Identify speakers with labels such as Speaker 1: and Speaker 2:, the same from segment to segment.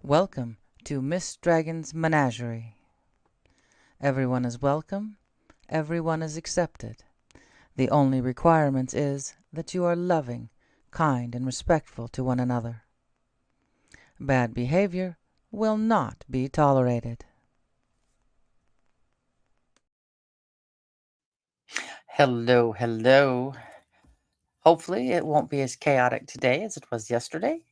Speaker 1: Welcome to Miss Dragon's Menagerie. Everyone is welcome, everyone is accepted. The only requirement is that you are loving, kind, and respectful to one another. Bad behavior will not be tolerated.
Speaker 2: Hello, hello. Hopefully, it won't be as chaotic today as it was yesterday.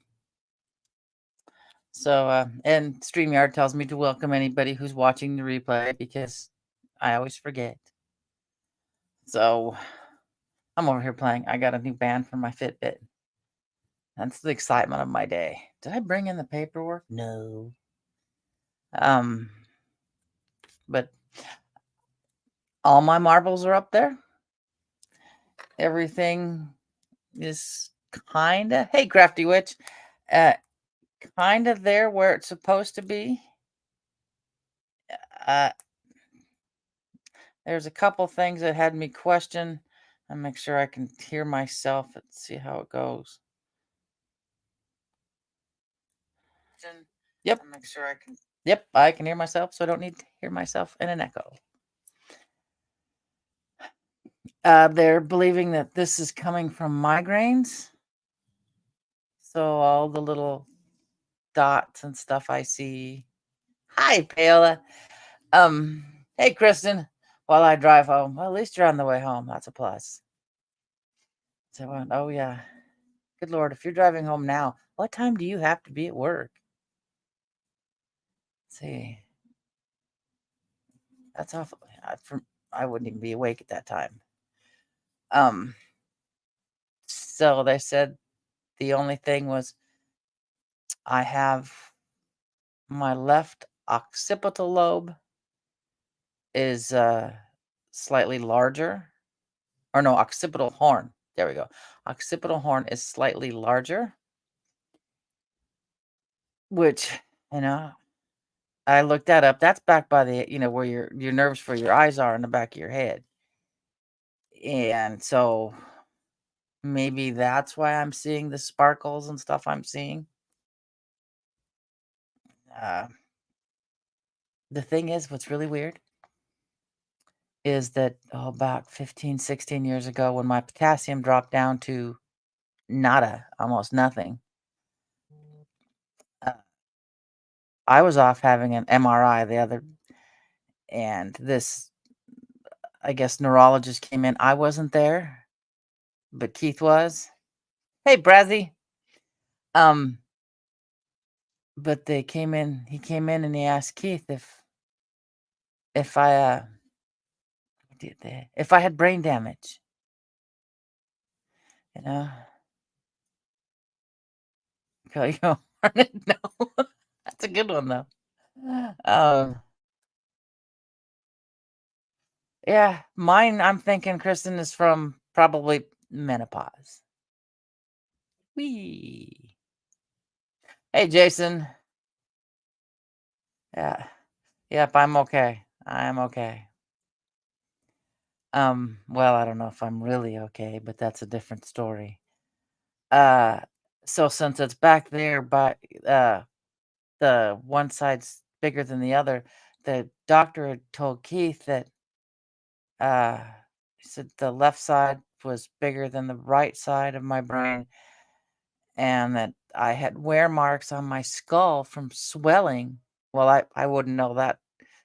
Speaker 2: And StreamYard tells me to welcome anybody who's watching the replay because I always forget. So, I'm over here playing. I got a new band for my Fitbit. That's the excitement of my day. Did I bring in the paperwork? No. Um, but all my marbles are up there. Everything is kinda. Hey, Crafty Witch. Kinda there where it's supposed to be. Uh, There's a couple things that had me question. I'll make sure I can hear myself and see how it goes. Yep. Make sure I can. Yep, I can hear myself, so I don't need to hear myself in an echo. They're believing that this is coming from migraines. So all the little dots and stuff I see. Hi, Paola. Hey, Kristen. While I drive home, well, at least you're on the way home. That's a plus. So, oh yeah. Good Lord, if you're driving home now, what time do you have to be at work? Let's see. That's awful. I wouldn't even be awake at that time. So they said the only thing was I have my left occipital lobe is slightly larger. Or no, occipital horn. There we go. Occipital horn is slightly larger, which, you know, I looked that up. That's back by the, where your nerves for your eyes are in the back of your head. And so maybe that's why I'm seeing the sparkles and stuff I'm seeing. Uh, the thing is, what's really weird is that about 15, 16 years ago, when my potassium dropped down to nada, almost nothing, uh, I was off having an MRI and this, I guess, neurologist came in. I wasn't there, but Keith was. Hey, Brazzy. Um, but they came in. He came in and he asked Keith if if I had brain damage. You know, no, that's a good one though. Um, yeah, mine. I'm thinking Kristen is from probably menopause. Wee. Hey, Jason. Yeah. Yep, I'm okay. I'm okay. Well, I don't know if I'm really okay, but that's a different story. Uh, so since it's back there, but the one side's bigger than the other, the doctor had told Keith that uh he said the left side was bigger than the right side of my brain, and that I had wear marks on my skull from swelling. Well, I wouldn't know that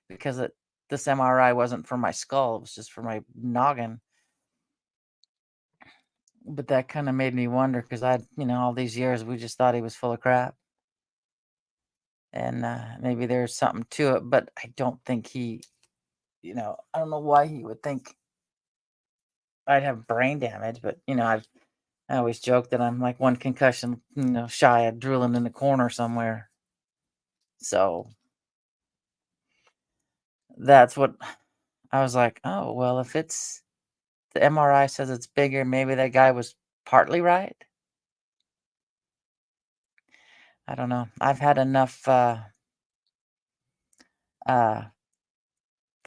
Speaker 2: because this MRI wasn't for my skull; it was just for my noggin. But that kind of made me wonder because all these years we just thought he was full of crap, and maybe there's something to it. But I don't think I don't know why he would think I'd have brain damage. But I always joke that I'm like one concussion, shy of drooling in the corner somewhere. So that's what I was like. Oh well, if it's the MRI says it's bigger, maybe that guy was partly right. I don't know. I've had enough uh,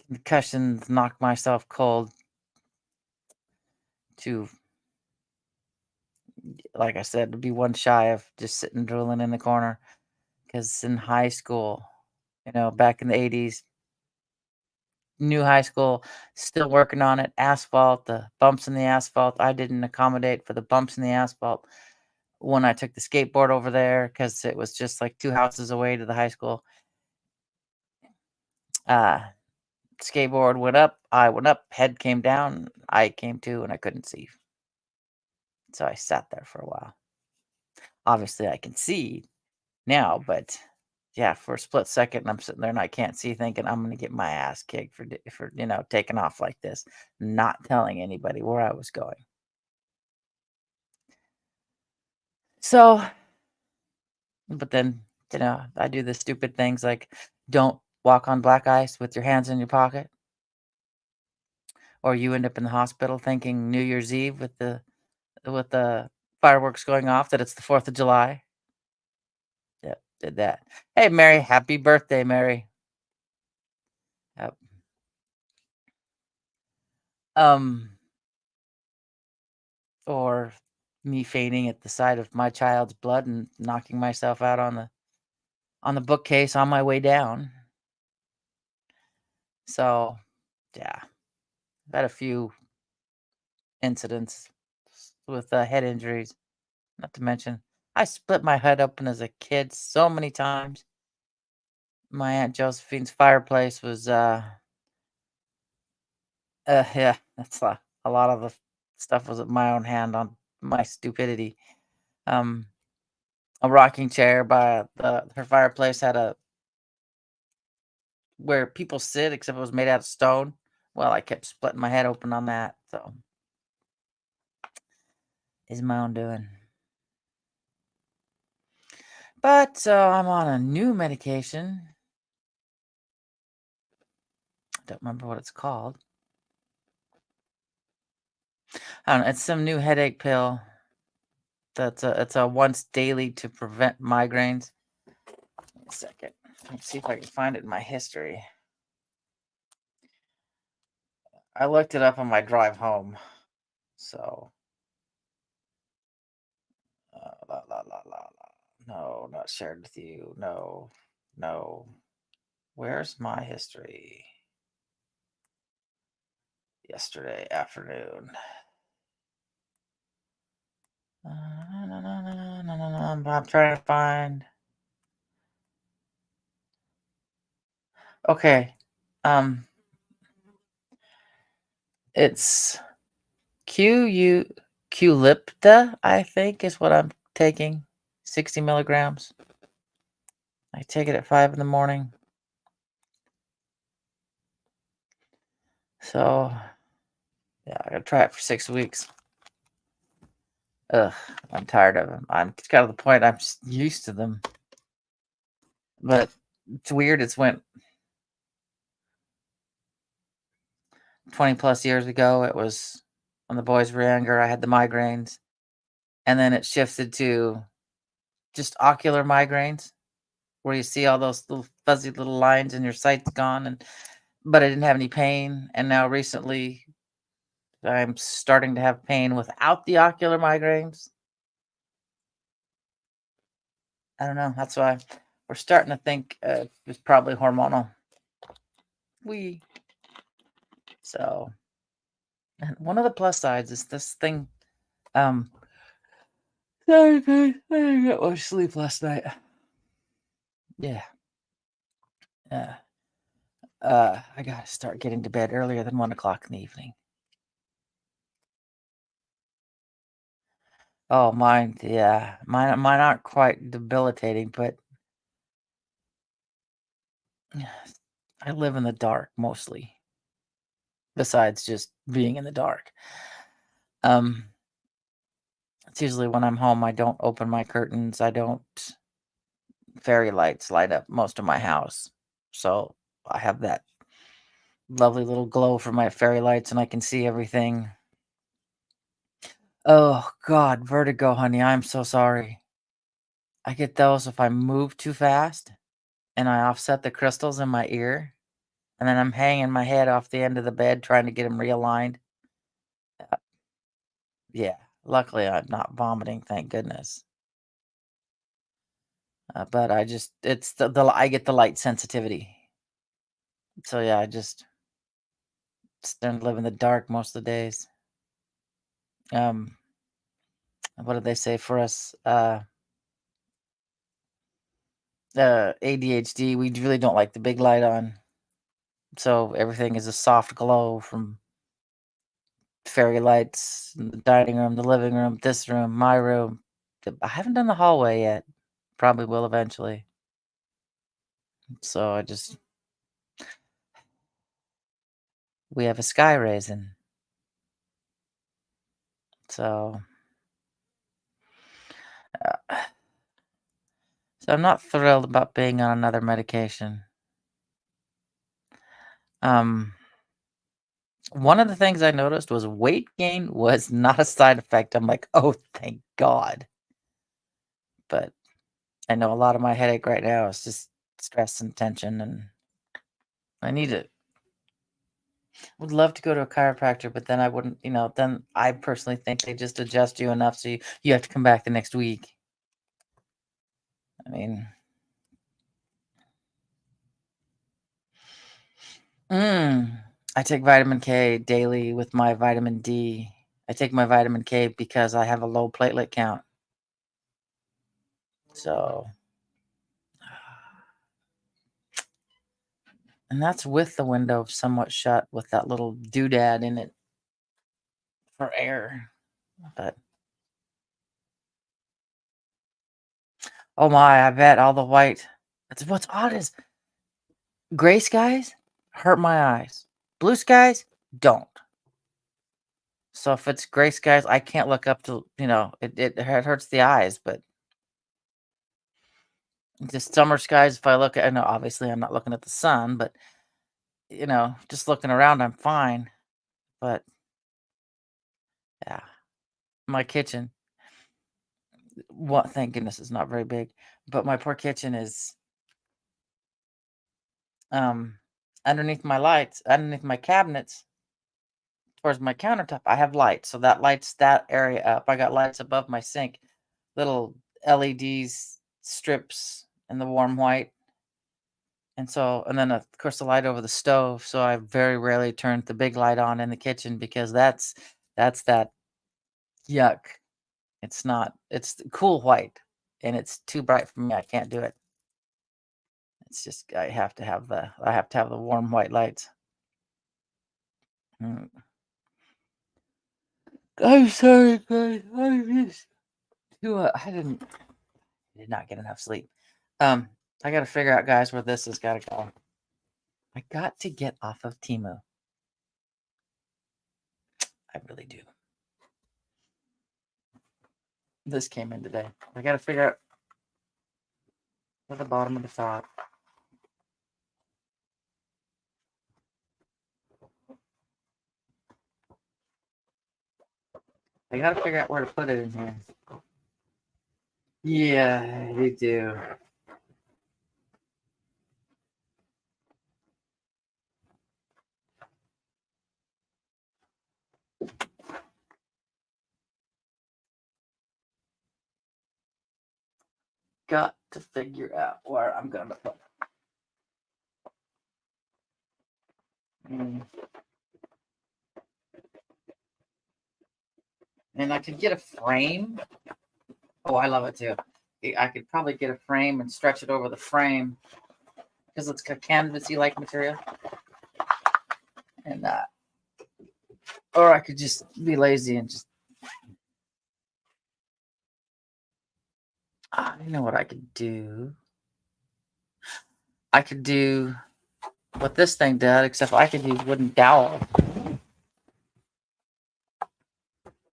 Speaker 2: concussions knock myself cold to, like I said, to be one shy of just sitting drooling in the corner. 'cause in high school, back in the '80s, new high school, still working on it, asphalt, the bumps in the asphalt, I didn't accommodate for the bumps in the asphalt when I took the skateboard over there because it was just, like, 2 houses away to the high school. Uh, Skateboard went up, I went up, head came down, I came to, and I couldn't see. So I sat there for a while. Obviously, I can see now, but yeah, for a split second, I'm sitting there and I can't see, thinking I'm gonna get my ass kicked for taking off like this, not telling anybody where I was going. So, but then, I do the stupid things like don't walk on black ice with your hands in your pocket, or you end up in the hospital thinking New Year's Eve with the fireworks going off that it's the 4th of July. Yep, did that. Hey, Mary, happy birthday, Mary. Yep. Um, or me fainting at the sight of my child's blood and knocking myself out on the bookcase on my way down. So, yeah, I've had a few incidents with head injuries. Not to mention, I split my head open as a kid so many times. My Aunt Josephine's fireplace was, yeah, that's a lot of the stuff was at my own hand on my stupidity. Um, a rocking chair by her fireplace had a where people sit, except it was made out of stone. Well, I kept splitting my head open on that, so it's my own doing. But I'm on a new medication. I don't remember what it's called. I don't know. It's some new headache pill. It's a once daily to prevent migraines. A second. Let's see if I can find it in my history. I looked it up on my drive home. So, la la la la la. No, not shared with you. No, no. Where's my history? Yesterday afternoon. I'm trying to find. Okay. Um, it's Q Qlipta, I think is what I'm taking. 60 milligrams. I take it at 5 in the morning. So yeah, I gotta try it for 6 weeks. Ugh, I'm tired of them. I'm it's got to the point I'm used to them. But it's weird. It's went 20 plus years ago. It was when the boys were younger. I had the migraines, and then it shifted to just ocular migraines, where you see all those little fuzzy little lines and your sight's gone. And but I didn't have any pain. And now recently, I'm starting to have pain without the ocular migraines. I don't know. That's why we're starting to think it's probably hormonal. We so and one of the plus sides is this thing. Um, sorry, guys, I didn't get much sleep last night. Yeah, uh, I gotta start getting to bed earlier than 1 o'clock in the evening. Oh, mine, yeah, mine aren't quite debilitating, but I live in the dark mostly. Besides just being in the dark, um, it's usually when I'm home. I don't open my curtains. I don't fairy lights light up most of my house, so I have that lovely little glow from my fairy lights, and I can see everything. Oh God, vertigo, honey. I'm so sorry. I get those if I move too fast and I offset the crystals in my ear, and then I'm hanging my head off the end of the bed trying to get them realigned. Uh, yeah, luckily I'm not vomiting, thank goodness. But I just it's the I get the light sensitivity. So yeah, I just stand live in the dark most of the days. Um, what did they say for us? ADHD, we really don't like the big light on. So everything is a soft glow from fairy lights in the dining room, the living room, this room, my room. I haven't done the hallway yet. Probably will eventually. So I just we have a sky raisin. So uh, so I'm not thrilled about being on another medication. Um One of the things I noticed was weight gain was not a side effect. I'm like, "Oh, thank God." But I know a lot of my headache right now is just stress and tension, and I need it. Would love to go to a chiropractor, but then I wouldn't, then I personally think they just adjust you enough so you have to come back the next week. I mean, mm, I take vitamin K daily with my vitamin D. I take my vitamin K because I have a low platelet count. So, and that's with the window somewhat shut with that little doodad in it for air. But oh my, I bet all the white. That's what's odd is gray skies hurt my eyes. Blue skies don't. So if it's gray skies, I can't look up to, it hurts the eyes, but just summer skies, if I look at, I know obviously I'm not looking at the sun, but just looking around, I'm fine. But yeah, my kitchen, what, thank goodness it's not very big, but my poor kitchen is, um, underneath my lights, underneath my cabinets, towards my countertop, I have lights. So that lights that area up. I got lights above my sink, little LEDs strips in the warm white. And then of course the light over the stove. So I very rarely turn the big light on in the kitchen because that's that yuck. It's not, it's cool white and it's too bright for me. I can't do it. It's just I have to have the warm white lights. Mm. I'm sorry, guys. I did not get enough sleep. I gotta figure out, guys, where this has gotta go. I got to get off of Temu. I really do. This came in today. I gotta figure out where the bottom of the top. I gotta figure out where to put it in here. Yeah, you do. Got to figure out where I'm gonna put it. And I could get a frame. Oh, I love it too. I could probably get a frame and stretch it over the frame because it's a canvasy like material. And or I could just be lazy and just I know what I could do. I could do what this thing did, except I could use wooden dowel.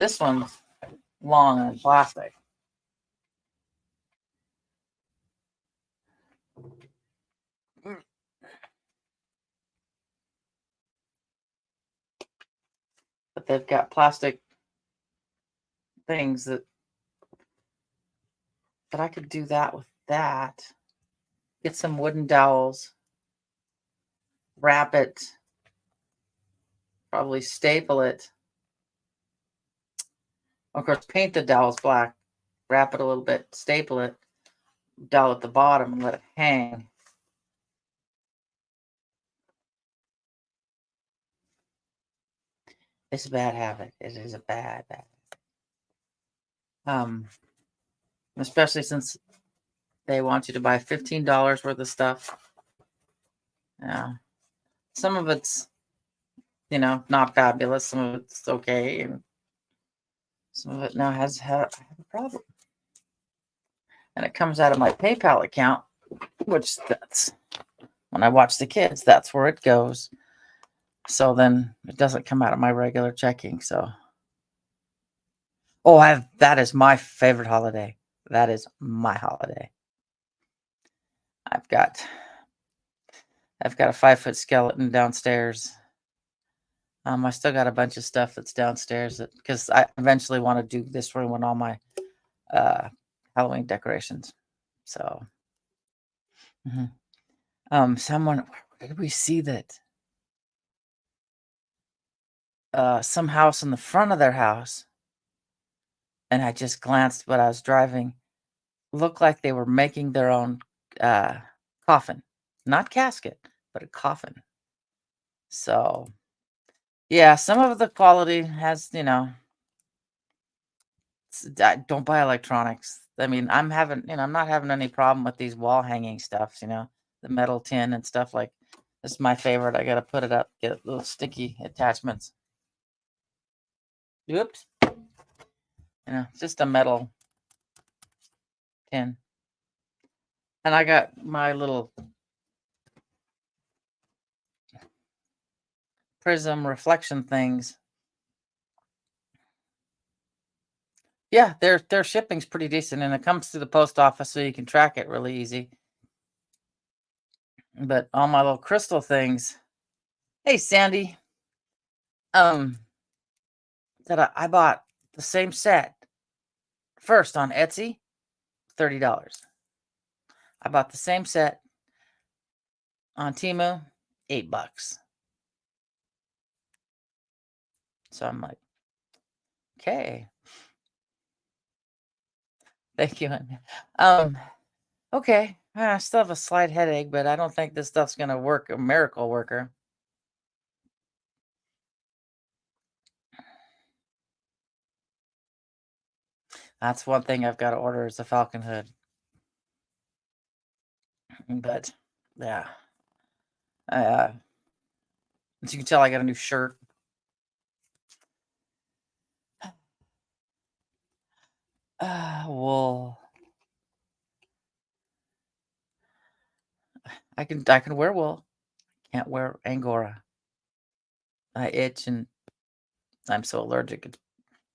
Speaker 2: This one's long and plastic. But they've got plastic things that but I could do that with that. Get some wooden dowels, wrap it, probably staple it. Of course, paint the dowels black, wrap it a little bit, staple it, dowel at the bottom and let it hang. It's a bad habit. It is a bad. Especially since they want you to buy $15 worth of stuff. Yeah. Some of it's, not fabulous. Some of it's okay. And some of it now has a problem. And it comes out of my PayPal account, which that's when I watch the kids, that's where it goes. So then it doesn't come out of my regular checking. So, that is my favorite holiday. That is my holiday. I've got a 5-foot skeleton downstairs. I still got a bunch of stuff that's downstairs because I eventually want to do this room and all my Halloween decorations. So, someone, where did we see that? Some house in the front of their house, and I just glanced, but I was driving. Looked like they were making their own coffin, not casket, but a coffin. So, yeah, some of the quality has, don't buy electronics. I mean, I'm not having any problem with these wall hanging stuffs, the metal tin and stuff like this is my favorite. I got to put it up, get little sticky attachments. Oops. Just a metal tin. And I got my little prism reflection things. Yeah, their shipping's pretty decent, and it comes to the post office, so you can track it really easy. But all my little crystal things. Hey, Sandy. That I bought the same set first on Etsy, $30. I bought the same set on Temu, $8. So I'm like, okay. Thank you. Okay. I still have a slight headache, but I don't think this stuff's gonna work. A miracle worker. That's one thing I've got to order is a falcon hood. But yeah, as you can tell, I got a new shirt. Wool. I can wear wool. Can't wear Angora. I itch and I'm so allergic.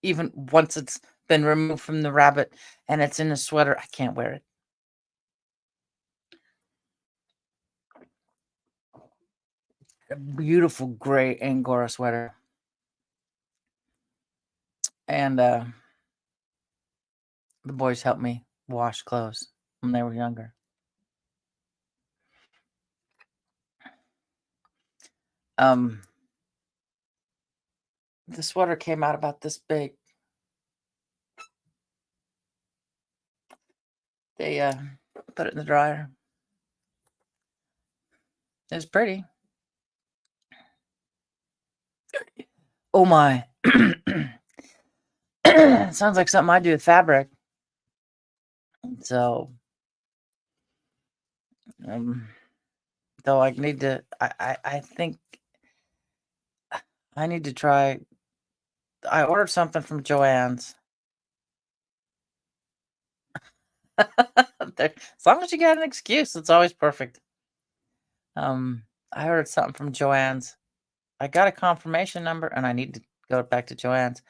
Speaker 2: Even once it's been removed from the rabbit and it's in a sweater, I can't wear it. A beautiful gray Angora sweater. And the boys helped me wash clothes when they were younger. The sweater came out about this big. They put it in the dryer. It was pretty. Oh my. Sounds like something I do with fabric. So though I need to I think I need to try. I ordered something from Joann's. As long as you got an excuse, it's always perfect. I ordered something from Joann's. I got a confirmation number, and I need to go back to Joann's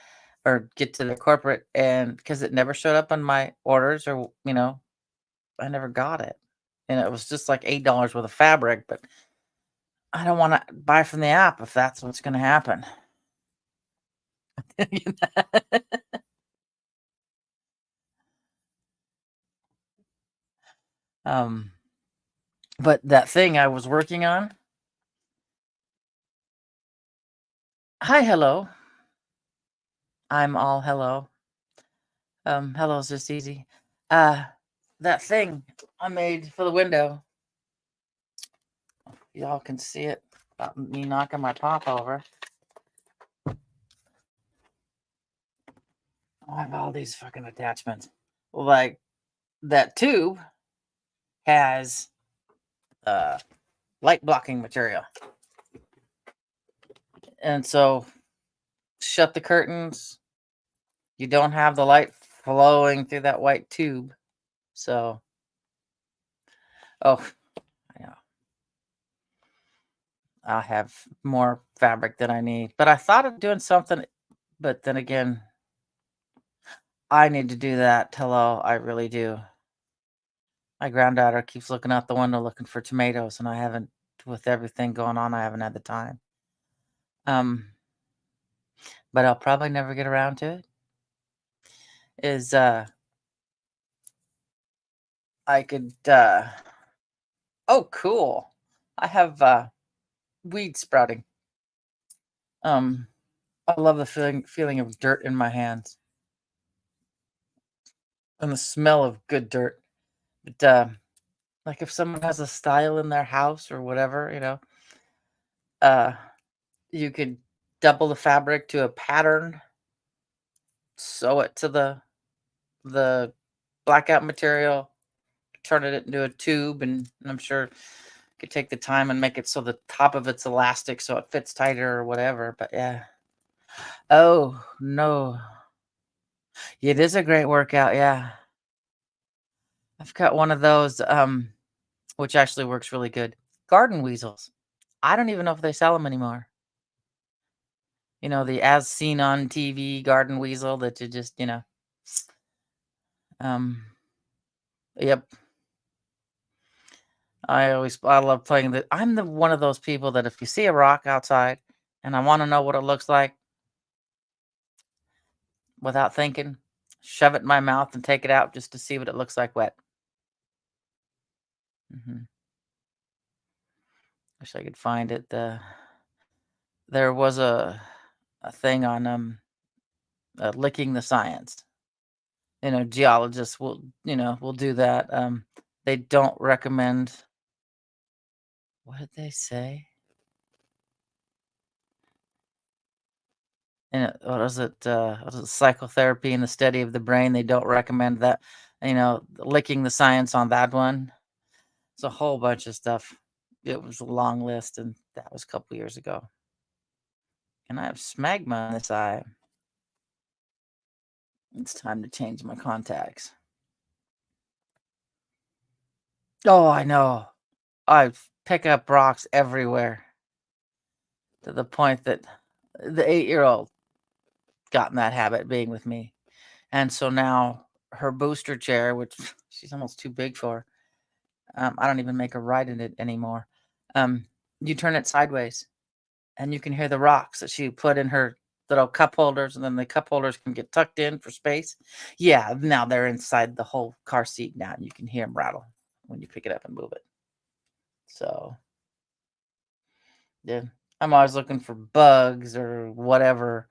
Speaker 2: or get to the corporate, and because it never showed up on my orders, or I never got it, and it was just like $8 worth of fabric. But I don't want to buy from the app if that's what's going to happen. But that thing I was working on. Hi, hello. I'm all hello. Hello is just easy. that thing I made for the window. Y'all can see it. About me knocking my top over. I have all these fucking attachments. Like that tube has light blocking material. And so shut the curtains. You don't have the light flowing through that white tube. So, oh, yeah, I'll have more fabric than I need. But I thought of doing something, but then again, I need to do that. Hello, I really do. My granddaughter keeps looking out the window looking for tomatoes, and I haven't, with everything going on, I haven't had the time. But I'll probably never get around to it. Is I could oh cool. I have weed sprouting. I love the feeling of dirt in my hands and the smell of good dirt. But like if someone has a style in their house or whatever, uh you could double the fabric to a pattern, sew it to the blackout material, turn it into a tube, and I'm sure you could take the time and make it so the top of it's elastic so it fits tighter or whatever. But yeah. Oh no. It is a great workout, yeah. I've got one of those, which actually works really good. Garden weasels. I don't even know if they sell them anymore. The as seen on TV garden weasel that you just, um, yep. I love playing that. I'm the one of those people that if you see a rock outside and I want to know what it looks like without thinking, shove it in my mouth and take it out just to see what it looks like wet. hmm Wish I could find it. There was a thing on licking the science. Geologists will do that. They don't recommend. What did they say? And what is it? Psychotherapy and the study of the brain. They don't recommend that. Licking the science on that one. It's a whole bunch of stuff. It was a long list, and that was a couple years ago. And I have smegma in this eye. It's time to change my contacts. Oh, I know. I pick up rocks everywhere to the point that the 8-year-old got in that habit being with me. And so now her booster chair, which she's almost too big for, I don't even make her ride in it anymore. You turn it sideways and you can hear the rocks that she put in her little cup holders, and then the cup holders can get tucked in for space. Yeah, now they're inside the whole car seat now, and you can hear them rattle when you pick it up and move it. So, yeah, I'm always looking for bugs or whatever.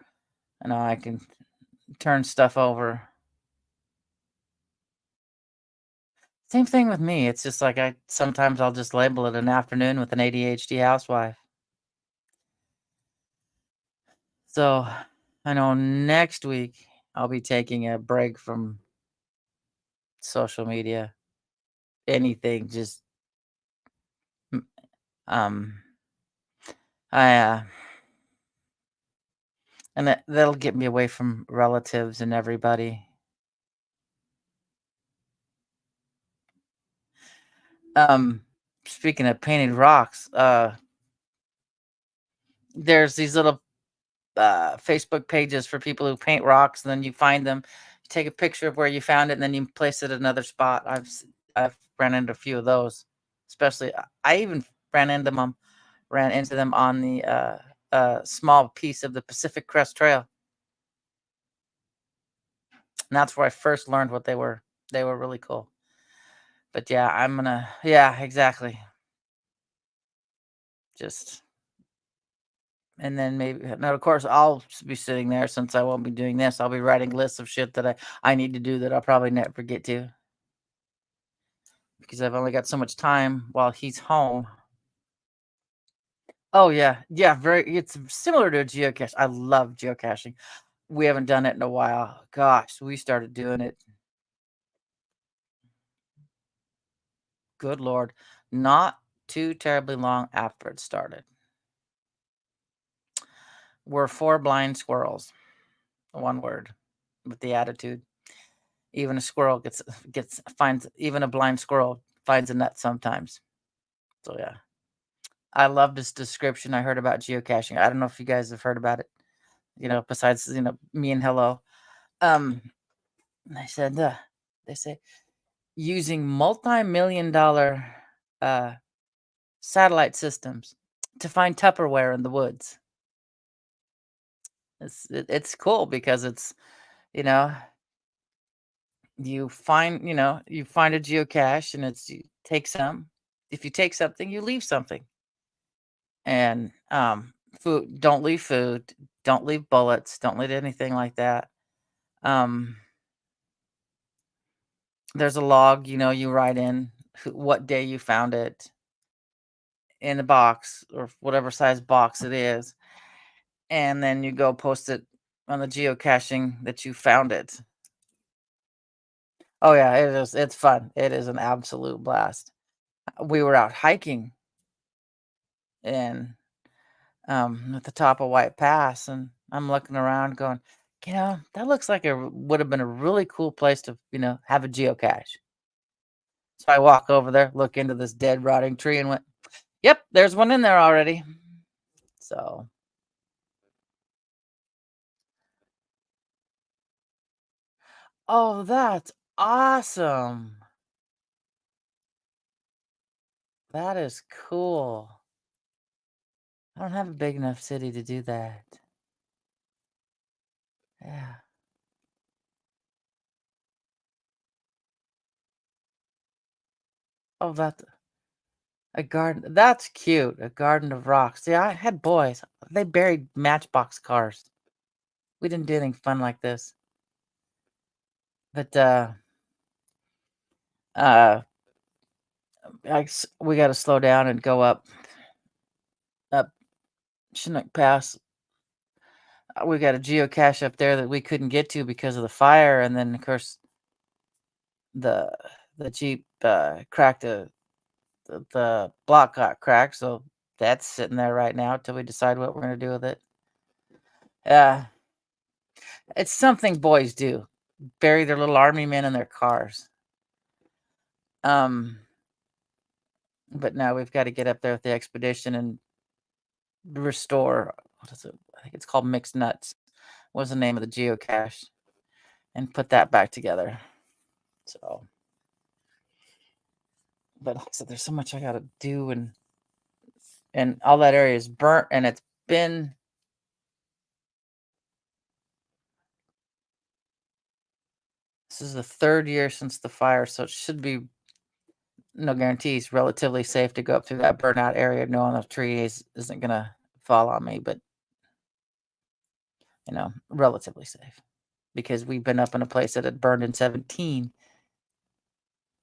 Speaker 2: I can turn stuff over. Same thing with me. It's just like sometimes I'll just label it an afternoon with an ADHD housewife. So I know next week I'll be taking a break from social media. Anything, just mm, um I and that'll get me away from relatives and everybody. Um Speaking of painted rocks, there's these little Facebook pages for people who paint rocks, and then you find them, you take a picture of where you found it, and then you place it at another spot. I've ran into a few of those, especially I even ran into them on the small piece of the Pacific Crest Trail, and that's where I first learned what they were. They were really cool. But yeah, yeah, exactly. Just and then maybe now, of course, I'll be sitting there since I won't be doing this. I'll be writing lists of shit that I need to do that I'll probably never get to. because I've only got so much time while he's home. Oh yeah, yeah, very. It's similar to a geocache. I love geocaching. We haven't done it in a while. Gosh, we started doing it. Good Lord, not too terribly long after it started. We're four blind squirrels. One word, with the attitude. Even a squirrel gets finds even a blind squirrel finds a nut sometimes. So yeah. I love this description I heard about geocaching. I don't know if you guys have heard about it, besides, me and hello. Um, I said, they say using multi-million dollar uh, satellite systems to find Tupperware in the woods. It's cool because it's, you know, you find a geocache and you take some. If you take something, you leave something. And food, don't leave food, don't leave bullets, don't leave anything like that. Um, there's a log, you write in what day you found it in the box or whatever size box it is, and then you go post it on the geocaching that you found it. Oh yeah, it is. It's fun. It is an absolute blast. We were out hiking and at the top of White Pass, and I'm looking around going, that looks like it would have been a really cool place to, have a geocache. So I walk over there, look into this dead, rotting tree, and went, "Yep, there's one in there already." So, oh, that's awesome. That is cool. I don't have a big enough city to do that. Yeah. Oh, that's a garden. That's cute. A garden of rocks. Yeah, I had boys. They buried Matchbox cars. We didn't do anything fun like this. But uh, we got to slow down and go up Chinook Pass. We got a geocache up there that we couldn't get to because of the fire, and then of course the the Jeep cracked the block got cracked, so that's sitting there right now till we decide what we're gonna do with it. Yeah, it's something boys do. Bury their little army men in their cars. Um, but now we've got to get up there with the expedition and restore. What is it? I think it's called Mixed Nuts. Was the name of the geocache, and put that back together. So, but like I said, there's so much I got to do, and all that area is burnt, and it's been. This is the third year since the fire, so it should be no guarantees. Relatively safe to go up through that burnout area, knowing the trees isn't gonna fall on me, but relatively safe because we've been up in a place that had burned in 17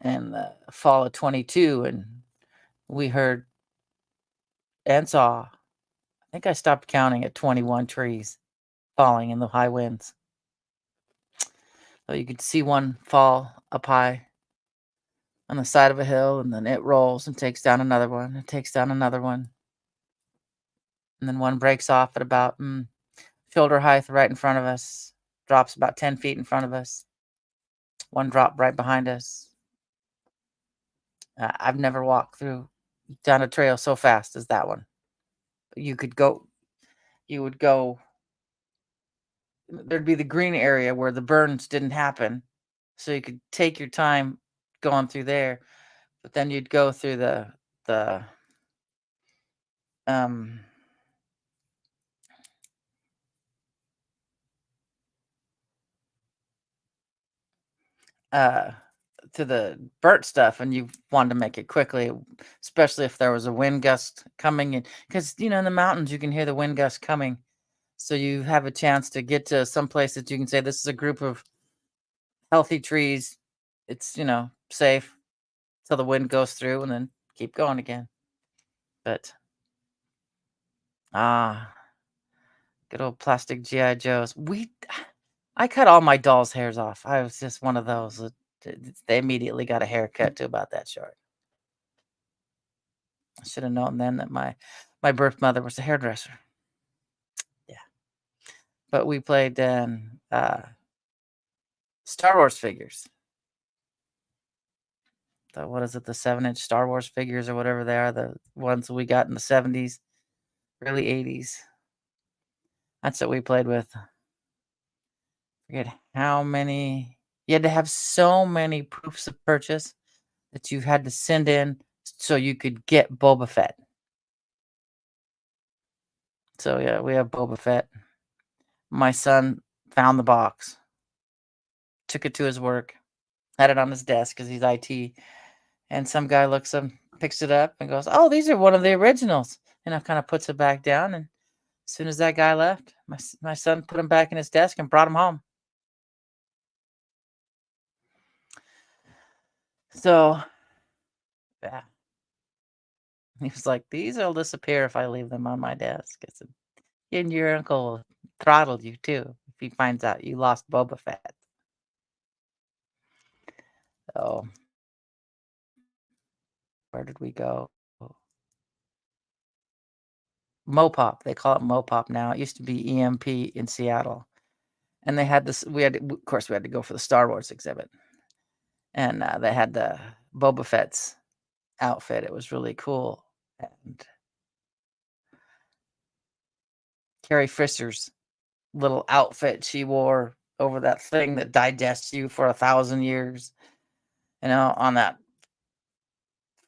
Speaker 2: and the fall of 22, and we heard and saw. I think I stopped counting at 21 trees falling in the high winds. So you could see one fall up high on the side of a hill, and then it rolls and takes down another one. It takes down another one, and then one breaks off at about shoulder height right in front of us, drops about 10 feet in front of us. One dropped right behind us. I've never walked down a trail so fast as that one. You could go, you would go, there'd be the green area where the burns didn't happen. So you could take your time going through there, but then you'd go through the, um, uh, to the burnt stuff, and you wanted to make it quickly, especially if there was a wind gust coming in, because in the mountains you can hear the wind gust coming, so you have a chance to get to some place that you can say this is a group of healthy trees. It's safe. till the wind goes through and then keep going again. But ah, good old plastic GI Joes. I cut all my dolls' hairs off. I was just one of those that they immediately got a haircut to about that short. I should have known then that my birth mother was a hairdresser. Yeah, but we played then Star Wars figures. What is it? The 7-inch Star Wars figures or whatever they are. The ones we got in the 70s, early 80s. That's what we played with. Forget how many. You had to have so many proofs of purchase that you had to send in so you could get Boba Fett. So yeah, we have Boba Fett. My son found the box, took it to his work, had it on his desk because he's IT, and some guy looks up, picks it up, and goes, "Oh, these are one of the originals," and kind of puts it back down. And as soon as that guy left, my son put him back in his desk and brought him home. So yeah, he was like, "These will disappear if I leave them on my desk." I said, "And your uncle throttled you too if he finds out you lost Boba Fett." So where did we go? Mopop. They call it Mopop now. It used to be EMP in Seattle, and they had this. Of course, we had to go for the Star Wars exhibit, and they had the Boba Fett's outfit. It was really cool, and Carrie Fisher's little outfit she wore over that thing that digests you for 1,000 years. On that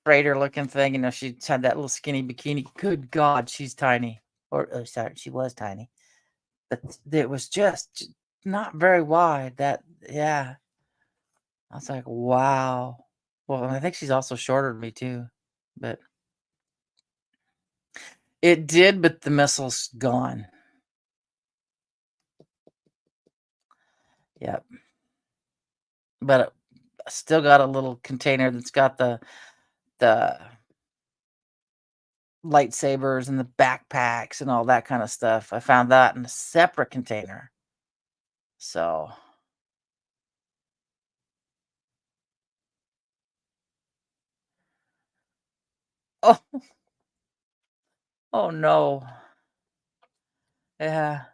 Speaker 2: freighter looking thing. She had that little skinny bikini. Good God, she's tiny. Or sorry, she was tiny, but it was just not very wide. Yeah. I was like, wow. Well, I think she's also shorter than me too, but it did, but the missile's gone. Yep. But I still got a little container that's got the lightsabers and the backpacks and all that kind of stuff. I found that in a separate container. So, oh, oh no. Yeah.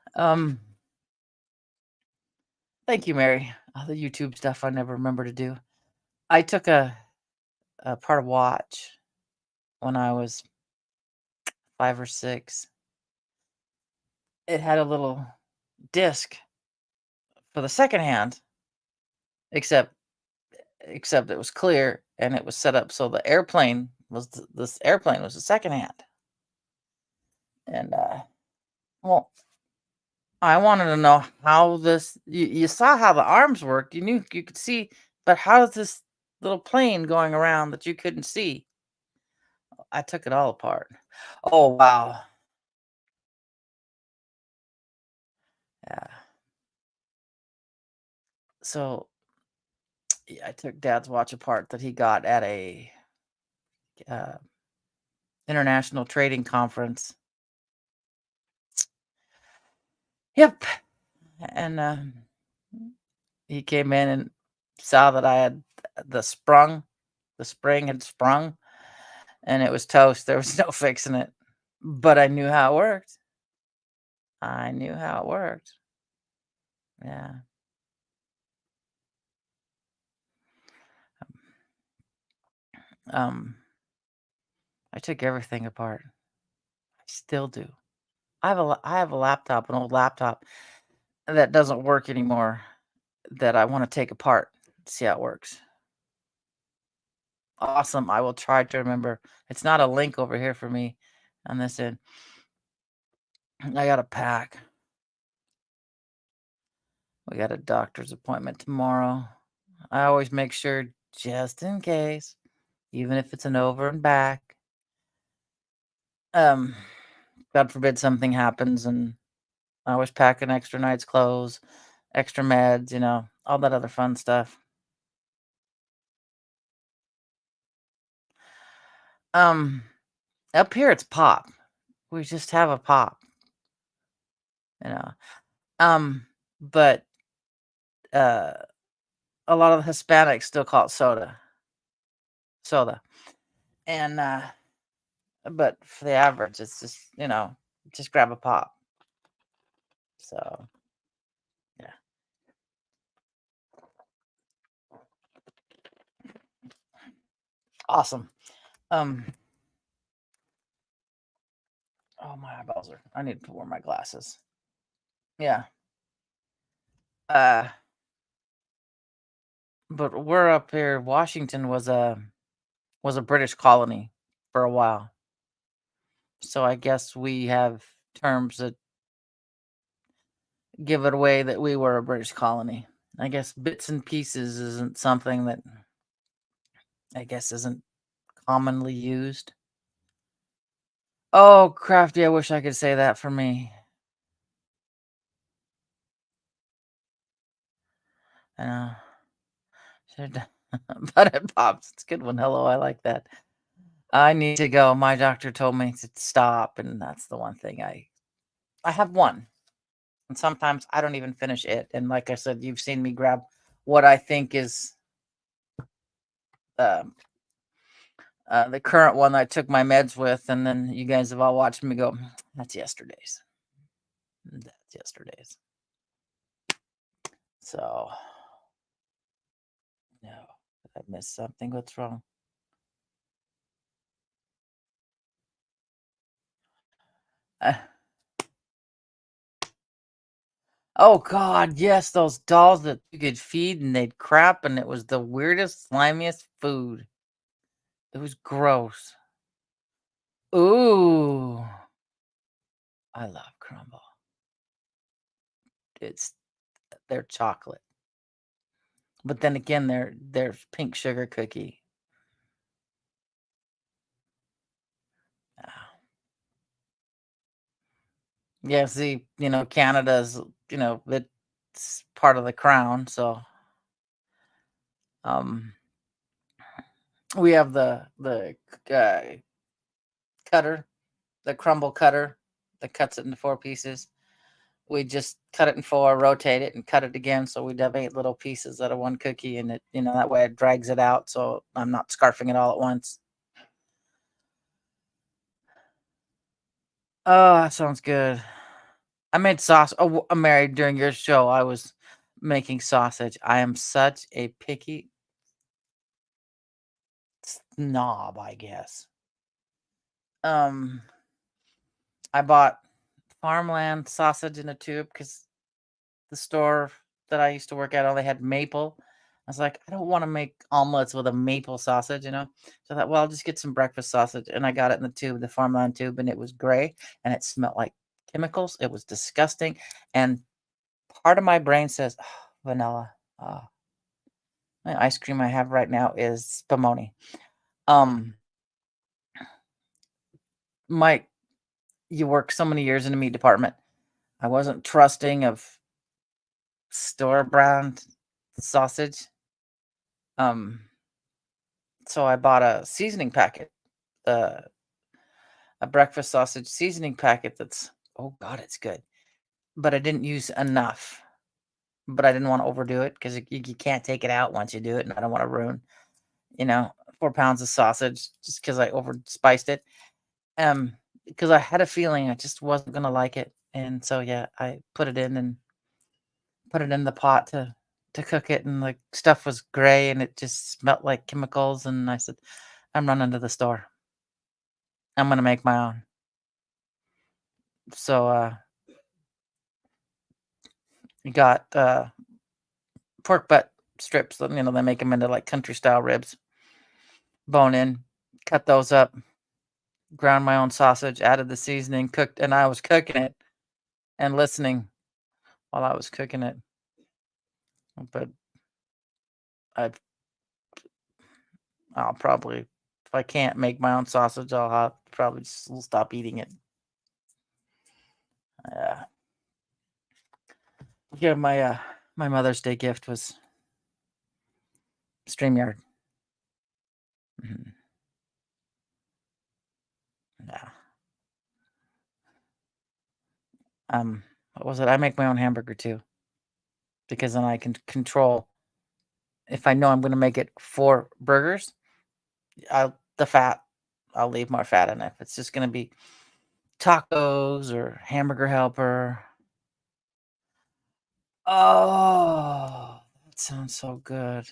Speaker 2: Thank you, Mary. All the YouTube stuff I never remember to do. I took a part of watch when I was 5 or 6. It had a little disc for the second hand, except it was clear and it was set up so the airplane was this airplane was the second hand. And well, I wanted to know how this you saw how the arms worked. You knew you could see, but how is this little plane going around that you couldn't see? I took it all apart. Oh wow. Yeah. So yeah, I took Dad's watch apart that he got at a uh, international trading conference. Yep. And he came in and saw that I had the spring had sprung, and it was toast. There was no fixing it. But I knew how it worked. I knew how it worked. Yeah. Um, I took everything apart. I still do. I have a laptop, an old laptop that doesn't work anymore that I want to take apart, see how it works. Awesome. I will try to remember. It's not a link over here for me on this end. I got to pack. We got a doctor's appointment tomorrow. I always make sure, just in case, even if it's an over and back. Um, God forbid something happens, and I always pack an extra night's clothes, extra meds, all that other fun stuff. Um, Up here it's pop. We just have a pop, you know. But uh, a lot of the Hispanics still call it soda, and but for the average, it's just just grab a pop. So yeah, awesome. Um, oh my eyeballs are. I need to wear my glasses. Yeah. Uh, but we're up here. Washington was a British colony for a while, so I guess we have terms that give it away that we were a British colony. I guess bits and pieces isn't something that I guess isn't commonly used. Oh, crafty! I wish I could say that for me. I know. Should but it pops. It's a good one. Hello, I like that. I need to go. My doctor told me to stop, and that's the one thing I have one, and sometimes I don't even finish it. And like I said, you've seen me grab what I think is um, the current one that I took my meds with, and then you guys have all watched me go. That's yesterday's. That's yesterday's. So no, did I miss something? What's wrong? Uh, Oh God, yes, those dolls that you could feed and they'd crap, and it was the weirdest, slimiest food. It was gross. Ooh, I love crumble. It's they're chocolate, but then again, they're pink sugar cookie. Ah. Yeah, see, Canada's, it's part of the crown, so um, we have the cutter, the crumble cutter that cuts it into four pieces. We just cut it in four, rotate it, and cut it again. So we'd have 8 little pieces out of one cookie, and that way it drags it out, so I'm not scarfing it all at once. Oh, that sounds good. I made sauce. Oh, Mary, during your show, I was making sausage. I am such a picky snob, I guess. Um, I bought farmland sausage in a tube because the store that I used to work at only had maple. I was like, I don't want to make omelets with a maple sausage. So I thought, well, I'll just get some breakfast sausage. And I got it in the tube, the farmland tube, and it was gray and it smelled like chemicals. It was disgusting. And part of my brain says, "Oh, vanilla. Oh, the ice cream I have right now is spumoni." Um, Mike, you worked so many years in the meat department. I wasn't trusting of store brand sausage. Um, so I bought a seasoning packet, uh, a breakfast sausage seasoning packet that's, oh God, it's good. But I didn't use enough. But I didn't want to overdo it because you can't take it out once you do it, and I don't want to ruin, 4 pounds of sausage just because I over spiced it. Because I had a feeling I just wasn't gonna like it, and so yeah, I put it in the pot to cook it, and the stuff was gray and it just smelled like chemicals. And I said, I'm running to the store. I'm gonna make my own. So you got pork butt strips. They make them into like country style ribs, bone in, cut those up, ground my own sausage, added the seasoning, cooked, and I was cooking it and listening while I was cooking it. But I, I'll probably, if I can't make my own sausage, I'll have probably just stop eating it. Uh, yeah, my Mother's Day gift was StreamYard. Mhm. What was it? I make my own hamburger too because then I can control if I know I'm gonna make it 4 burgers, the fat, I'll leave more fat in it. If it's just gonna be tacos or hamburger helper. Oh, that sounds so good.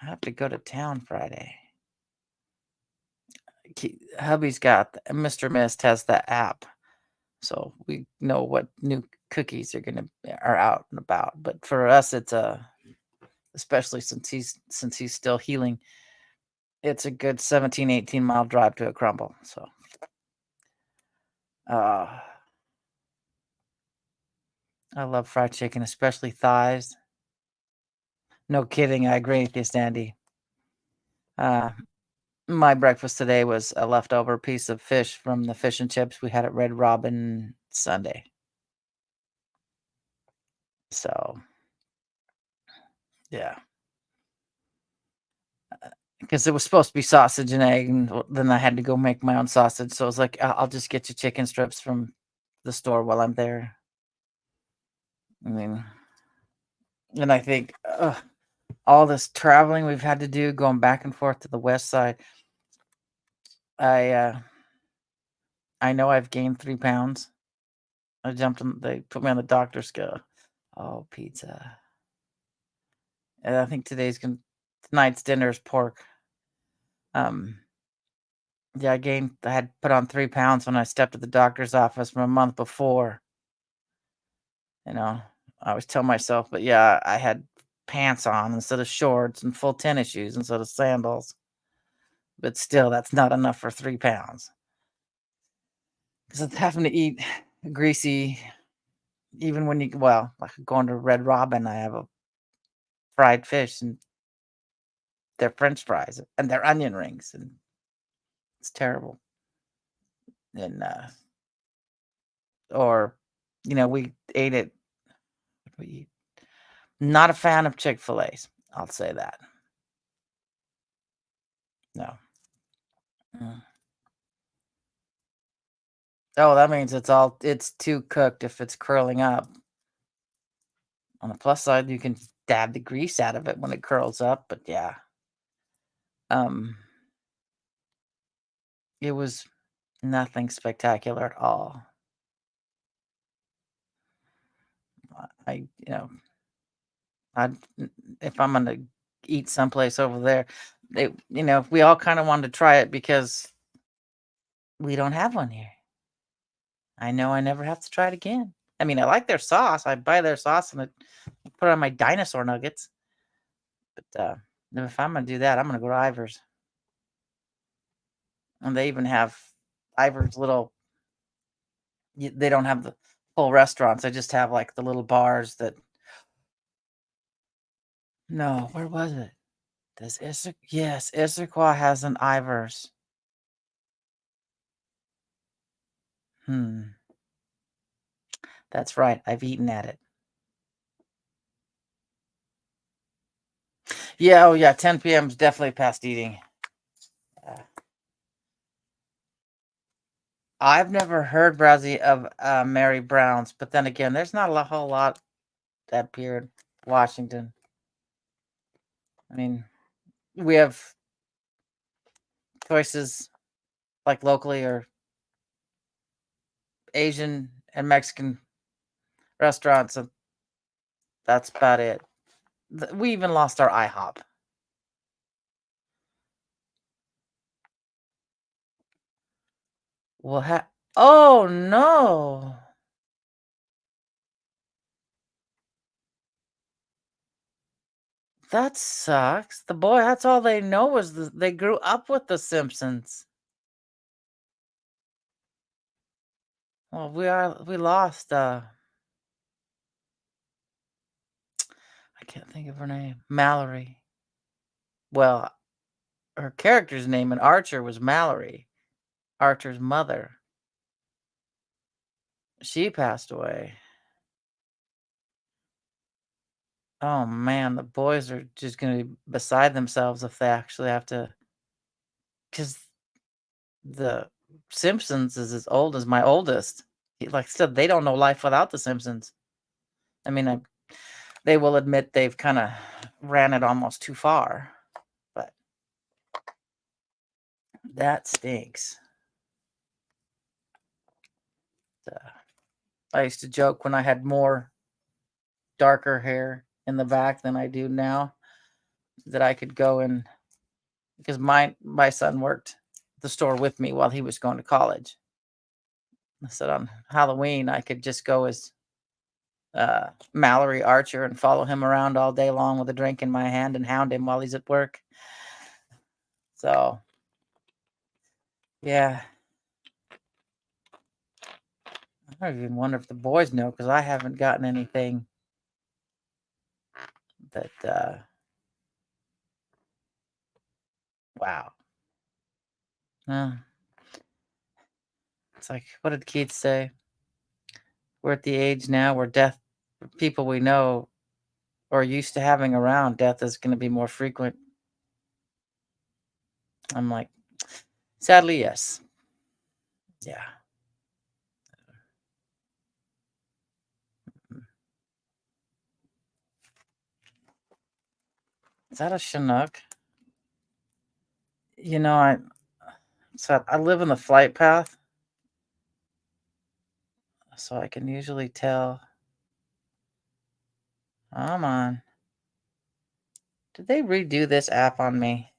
Speaker 2: I have to go to town Friday. Hubby's got Mr. Mist has that app, so we know what new cookies are out and about. But for us, it's especially since he's still healing, it's a good 17, 18-mile drive to a Crumble. So, uh, I love fried chicken, especially thighs. No kidding. I agree with you, Sandy. Uh, my breakfast today was a leftover piece of fish from the fish and chips we had at Red Robin Sunday. So, yeah. Because it was supposed to be sausage and egg, and then I had to go make my own sausage. So I was like, I'll just get you chicken strips from the store while I'm there. I mean, and I think all this traveling we've had to do, going back and forth to the west side, I uh, I know I've gained 3 pounds. They put me on the doctor's scale. Oh, pizza. And I think tonight's dinner is pork. Um, yeah, I had put on 3 pounds when I stepped to the doctor's office from a month before. You know, I always tell myself, but yeah, I had pants on instead of shorts and full tennis shoes instead of sandals. But still, that's not enough for 3 pounds. Because it's having to eat greasy, even when like going to Red Robin, I have a fried fish and their French fries and their onion rings, and it's terrible. And or we ate it. What did we eat? Not a fan of Chick-fil-A's. I'll say that. No. Mm. Oh, that means it's too cooked if it's curling up. On the plus side, you can dab the grease out of it when it curls up, but yeah. Um, it was nothing spectacular at all. I, you know, I if I'm gonna eat someplace over there, we all kind of wanted to try it because we don't have one here. I know I never have to try it again. I mean, I like their sauce. I buy their sauce and I put it on my dinosaur nuggets. But if I'm gonna do that, I'm gonna go to Ivar's. And they even have Ivar's little. They don't have the full restaurants. They just have like the little bars that. No, where was it? Yes, Issaquah has an Ivar's. Hmm. That's right. I've eaten at it. Yeah. Oh, yeah. 10 p.m. is definitely past eating. Uh, I've never heard, Brazzy, of Mary Brown's, but then again, there's not a whole lot up here in Washington. I mean, we have choices like locally or Asian and Mexican restaurants, and that's about it. We even lost our IHOP. Well, oh no. That sucks. That's all they know was they grew up with The Simpsons. Well, we lost I can't think of her name. Mallory. Well, her character's name in Archer was Mallory, Archer's mother. She passed away. Oh man, the boys are just gonna be beside themselves if they actually have to, because the Simpsons is as old as my oldest. Like I said, they don't know life without the Simpsons. I mean, they will admit they've kind of ran it almost too far, but that stinks. I used to joke when I had more darker hair in the back than I do now that I could go in because my son worked the store with me while he was going to college. I said on Halloween I could just go as Mallory Archer and follow him around all day long with a drink in my hand and hound him while he's at work. So, yeah. I don't even wonder if the boys know because I haven't gotten anything that, wow. It's like, what did Keith say? We're at the age now where death, people we know or used to having around, death is going to be more frequent. I'm like, sadly, yes. Yeah. Is that a Chinook? You know, I live in the flight path, so I can usually tell. Come on. Did they redo this app on me?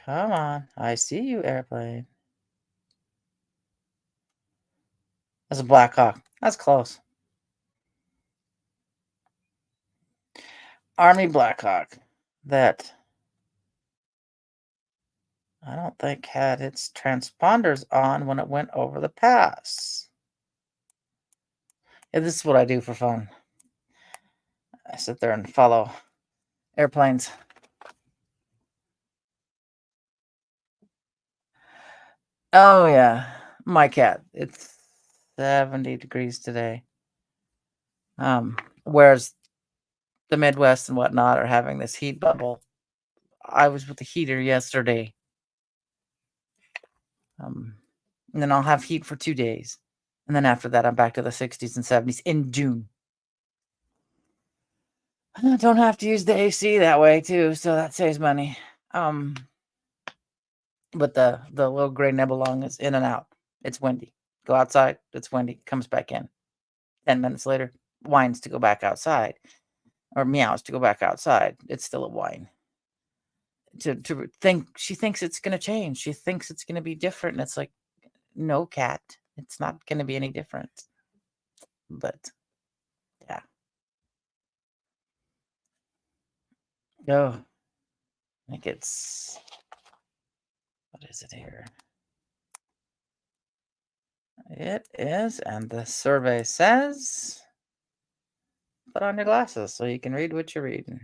Speaker 2: Come on. I see you, airplane. That's a Black Hawk. That's close. Army Black Hawk. That I don't think had its transponders on when it went over the pass. Yeah, this is what I do for fun. I sit there and follow airplanes. Oh yeah, my cat. It's 70 degrees today. Whereas the Midwest and whatnot are having this heat bubble. I was with the heater yesterday. And then I'll have heat for 2 days. And then after that, I'm back to the 60s and 70s in June. I don't have to use the AC that way too, so that saves money. But the little gray Nebelong is in and out. It's windy. Go outside, it's windy. Comes back in. 10 minutes later, whines to go back outside, or meows to go back outside. It's still a whine. To think she thinks it's gonna change. She thinks it's gonna be different. And it's like, no, cat, it's not gonna be any different. But yeah. Oh, I think it's what is it here? It is, and the survey says put on your glasses so you can read what you're reading.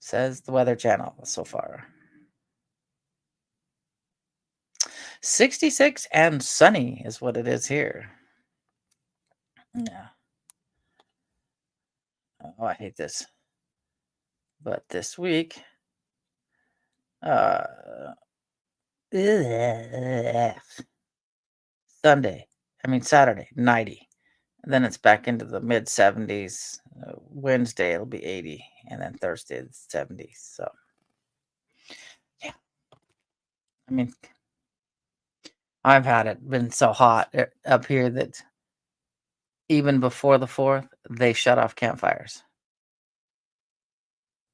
Speaker 2: Says the Weather Channel so far. 66 and sunny is what it is here. Yeah. Oh, I hate this. But this week, Sunday, Saturday, 90. And then it's back into the mid 70s. Wednesday, it'll be 80. And then Thursday, it's 70s. So, yeah. I mean, I've had it been so hot up here that even before the 4th, they shut off campfires.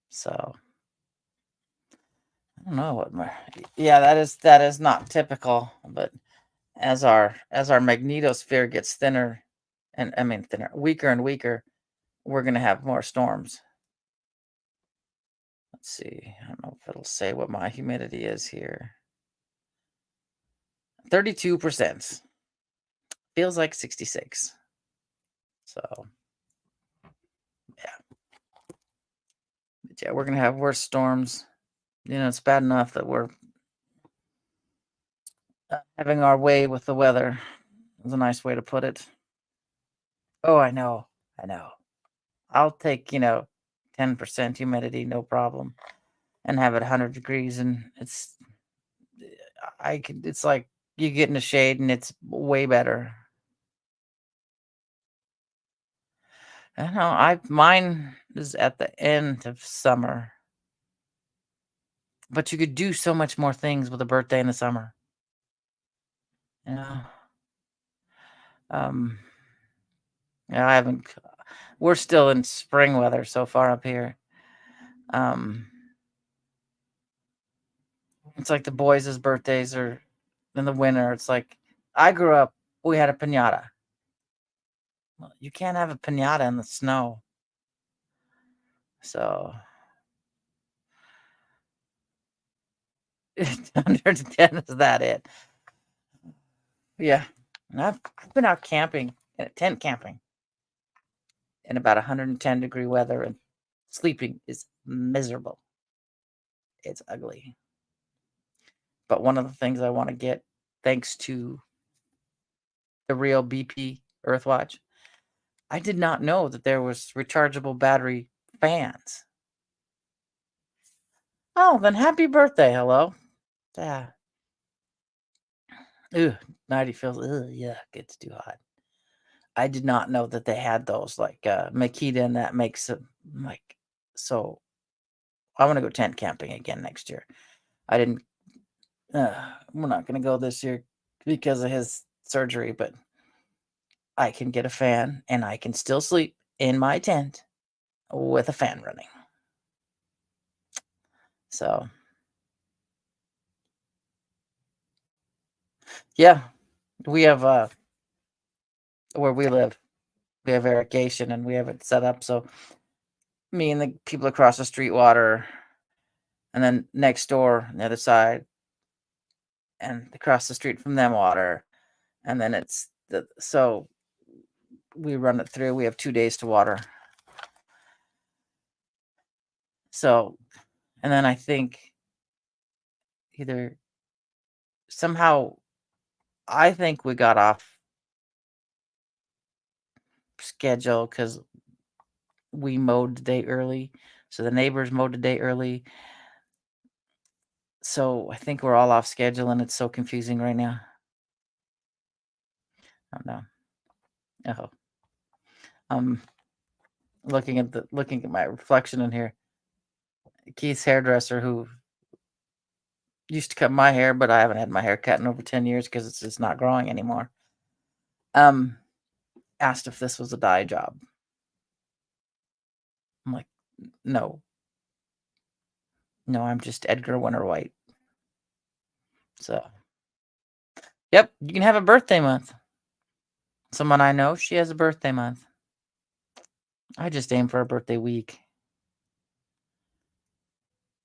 Speaker 2: So, I don't know what yeah, that is not typical, but as our magnetosphere gets thinner and thinner, weaker and weaker, we're going to have more storms. Let's see. I don't know if it'll say what my humidity is here. 32%. Feels like 66. So, yeah. But yeah, we're going to have worse storms. It's bad enough that we're having our way with the weather. Is a nice way to put it. Oh, I know. I'll take, 10% humidity, no problem, and have it 100 degrees, and it's like you get in the shade and it's way better. I don't know. Mine is at the end of summer, but you could do so much more things with a birthday in the summer. Yeah. Um, yeah, I haven't. We're still in spring weather so far up here. Um, it's like the boys' birthdays are in the winter. It's like I grew up. We had a pinata. Well, you can't have a pinata in the snow. So 110 is that it? Yeah. And I've been out camping, tent camping, in about 110-degree weather, and sleeping is miserable. It's ugly. But one of the things I want to get, thanks to the real BP Earthwatch, I did not know that there was rechargeable battery fans. Oh, then happy birthday. Hello. Yeah. Ugh, 90 feels, yuck, it's too hot. I did not know that they had those, like, Makita, and that makes it, like, so I wanna go tent camping again next year. I didn't we're not gonna go this year because of his surgery, but I can get a fan, and I can still sleep in my tent with a fan running. So, yeah, we have, where we live, we have irrigation, and we have it set up so me and the people across the street water, and then next door on the other side, and across the street from them water, and then it's the so we run it through. We have 2 days to water. So, and then I think either somehow I think we got off schedule because we mowed the day early. So the neighbors mowed the day early. So I think we're all off schedule and it's so confusing right now. I don't know. Oh, I'm looking at my reflection in here. Keith's hairdresser, who used to cut my hair, but I haven't had my hair cut in over 10 years because it's just not growing anymore. Asked if this was a dye job. I'm like, no, no, I'm just Edgar Winter White. So, yep, you can have a birthday month. Someone I know, she has a birthday month. I just aim for a birthday week.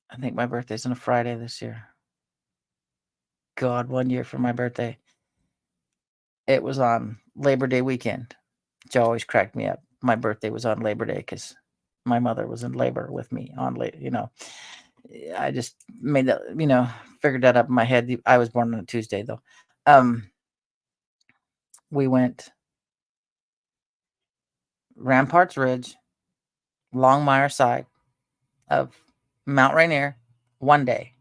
Speaker 2: I think my birthday's on a Friday this year. God, 1 year for my birthday. It was on Labor Day weekend, which always cracked me up. My birthday was on Labor Day because my mother was in labor with me on I just made that, figured that up in my head. I was born on a Tuesday though. We went Ramparts Ridge, Longmire side of Mount Rainier one day.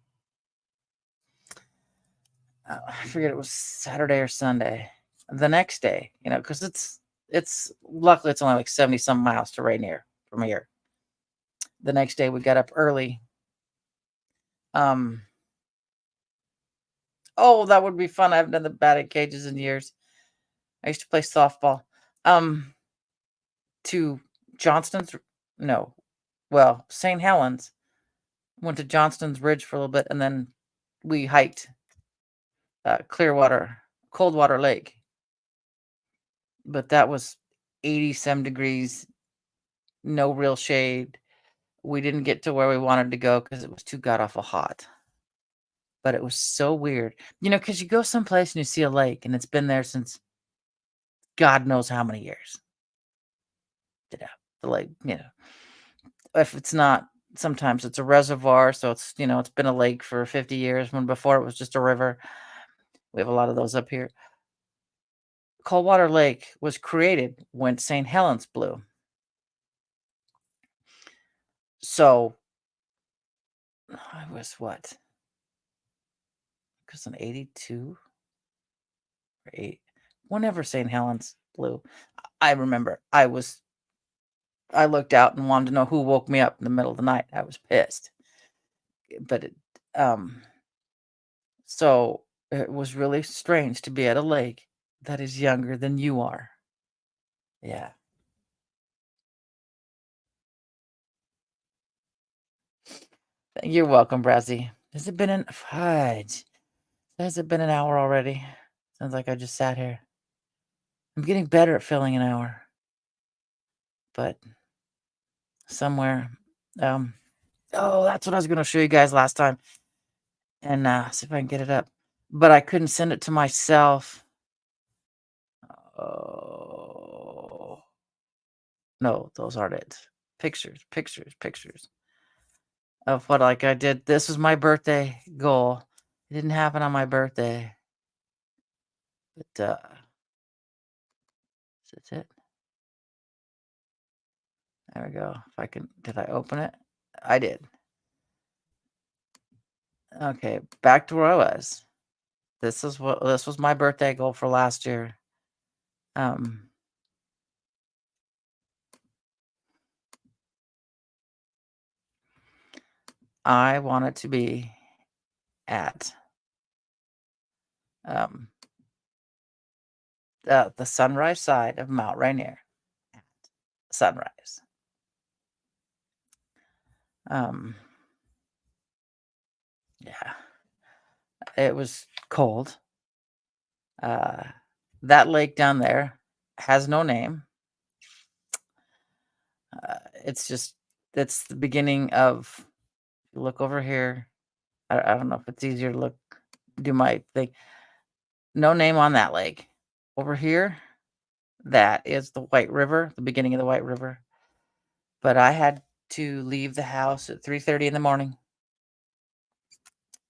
Speaker 2: I forget it was Saturday or Sunday. The next day, because it's luckily it's only like 70 some miles to Rainier from here. The next day we got up early. Oh, that would be fun. I haven't done the batting cages in years. I used to play softball. To Johnston's, no, well, St. Helens. Went to Johnston's Ridge for a little bit, and then we hiked Clearwater, Coldwater Lake. But that was 80 some degrees, no real shade. We didn't get to where we wanted to go because it was too god awful hot. But it was so weird, because you go someplace and you see a lake and it's been there since God knows how many years. The lake, if it's not, sometimes it's a reservoir, so it's been a lake for 50 years when before it was just a river. We have a lot of those up here. Coldwater Lake was created when St. Helens blew. So I was what? Because in 82 or 8, whenever St. Helens blew, I remember I looked out and wanted to know who woke me up in the middle of the night. I was pissed. But um, so it was really strange to be at a lake that is younger than you are. Yeah. You're welcome, Brazzy. Has it been an fudge? Has it been an hour already? Sounds like I just sat here. I'm getting better at filling an hour, but somewhere, um, oh, that's what I was gonna show you guys last time, and, see if I can get it up, but I couldn't send it to myself. Oh. No, those aren't it. Pictures, pictures, pictures of what, like, I did. This was my birthday goal. It didn't happen on my birthday, but, is this it? There we go. If I can did I open it? I did. Okay, back to where I was. This was my birthday goal for last year. Um, I wanted to be at, um, the sunrise side of Mount Rainier. Sunrise. Um, yeah, it was cold. Uh, that lake down there has no name. It's just it's the beginning of look over here. I don't know if it's easier to look do my thing. No name on that lake. Over here, that is the White River, the beginning of the White River. But I had to leave the house at 3:30 in the morning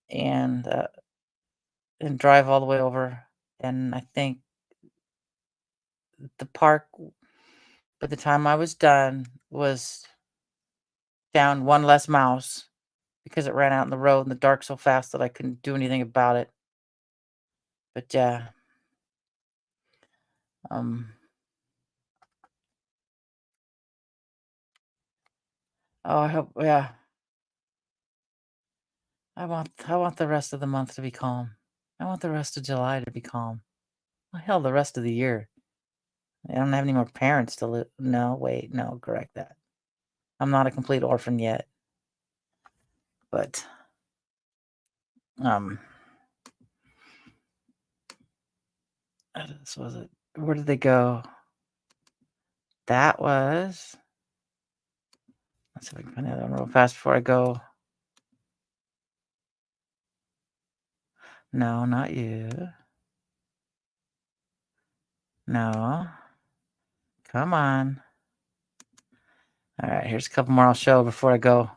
Speaker 2: and drive all the way over. And I think the park, by the time I was done, was down one less mouse because it ran out in the road in the dark so fast that I couldn't do anything about it. But yeah, um, oh, I hope, yeah, I want the rest of the month to be calm. I want the rest of July to be calm. Well, hell, the rest of the year. I don't have any more parents to live. No, wait, no, correct that. I'm not a complete orphan yet, but um, this was it. Where did they go? That was. Let's see if I can find the other one real fast before I go. No, not you. No. Come on. All right, here's a couple more I'll show before I go.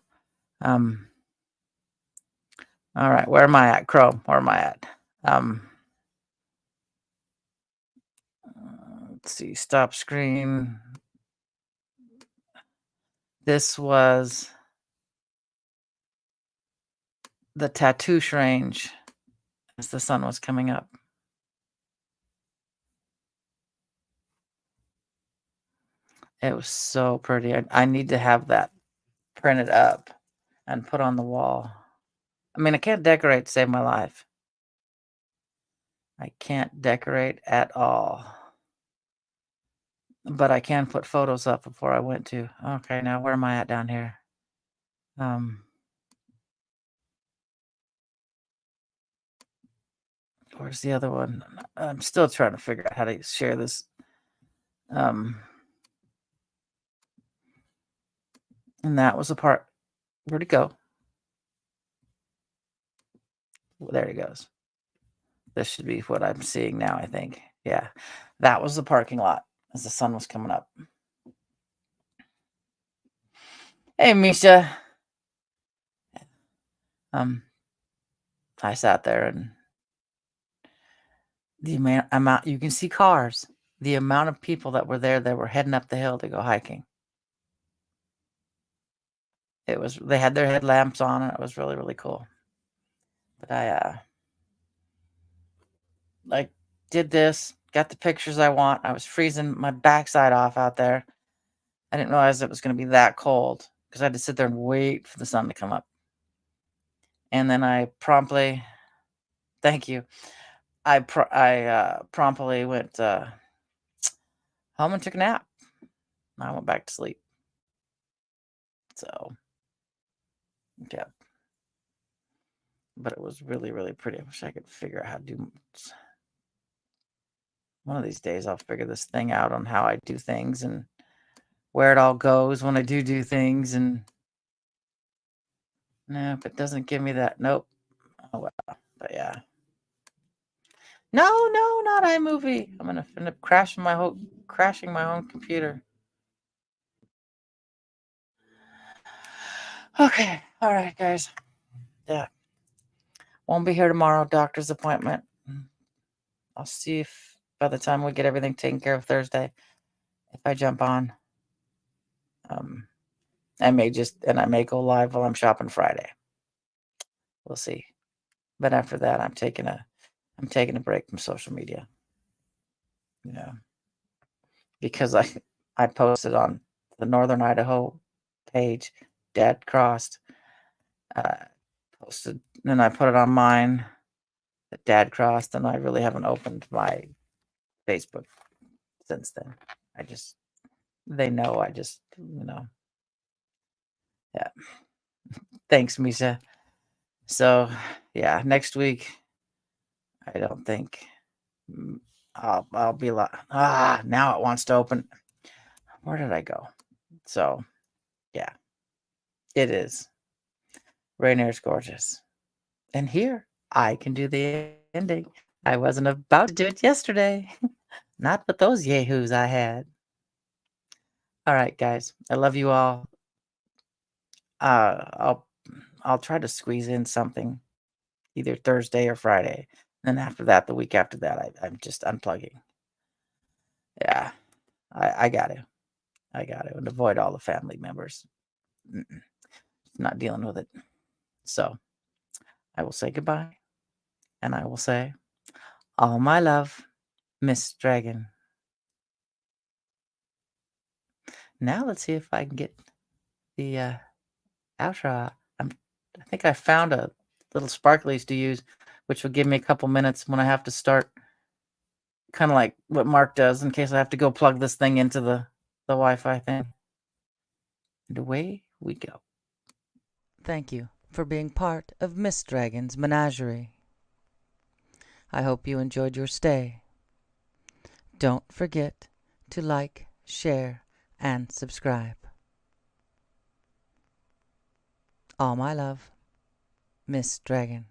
Speaker 2: Um, all right, where am I at? Chrome, where am I at? Let's see, stop screen. This was the Tatoosh Range as the sun was coming up. It was so pretty. I need to have that printed up and put on the wall. I mean, I can't decorate to save my life. I can't decorate at all. But I can put photos up before I went to. Okay, now where am I at down here? Where's the other one? I'm still trying to figure out how to share this. And that was the part. Where'd it go? Well, there he goes. This should be what I'm seeing now, I think. Yeah. That was the parking lot as the sun was coming up. Hey, Misha. I sat there and the amount you can see cars, the amount of people that were there that were heading up the hill to go hiking. They had their headlamps on, and it was really, really cool. But I did this, got the pictures I want. I was freezing my backside off out there. I didn't realize it was going to be that cold because I had to sit there and wait for the sun to come up. And then I promptly, thank you, I promptly went home and took a nap. I went back to sleep. So, yeah. But it was really, really pretty. I wish I could figure out how to do. One of these days, I'll figure this thing out on how I do things and where it all goes when I do things. And no, if it doesn't give me that, nope. Oh well. But yeah. No, not iMovie. I'm gonna end up crashing my own computer. Okay. All right, guys. Yeah. Won't be here tomorrow. Doctor's appointment. I'll see if by the time we get everything taken care of Thursday, if I jump on. I may go live while I'm shopping Friday. We'll see. But after that, I'm taking a break from social media. Yeah. Because I posted on the Northern Idaho page, Dad Crossed. Posted, and I put it on mine that Dad Crossed, and I really haven't opened my Facebook since then. They know yeah. Thanks, Misa. So, yeah, next week, I don't think I'll be like, now it wants to open. Where did I go? So, yeah, it is. Rainier's gorgeous. And here, I can do the ending. I wasn't about to do it yesterday. Not with those yahoos I had. All right, guys. I love you all. I'll try to squeeze in something either Thursday or Friday. And after that, the week after that, I'm just unplugging. Yeah, I got to. And avoid all the family members. Not dealing with it. So I will say goodbye. And I will say, all my love, Miss Dragon. Now let's see if I can get the outro. I think I found a little sparklies to use, which will give me a couple minutes when I have to start, kind of like what Mark does, in case I have to go plug this thing into the Wi-Fi thing. And away we go.
Speaker 1: Thank you for being part of Miss Dragon's menagerie. I hope you enjoyed your stay. Don't forget to like, share, and subscribe. All my love, Miss Dragon.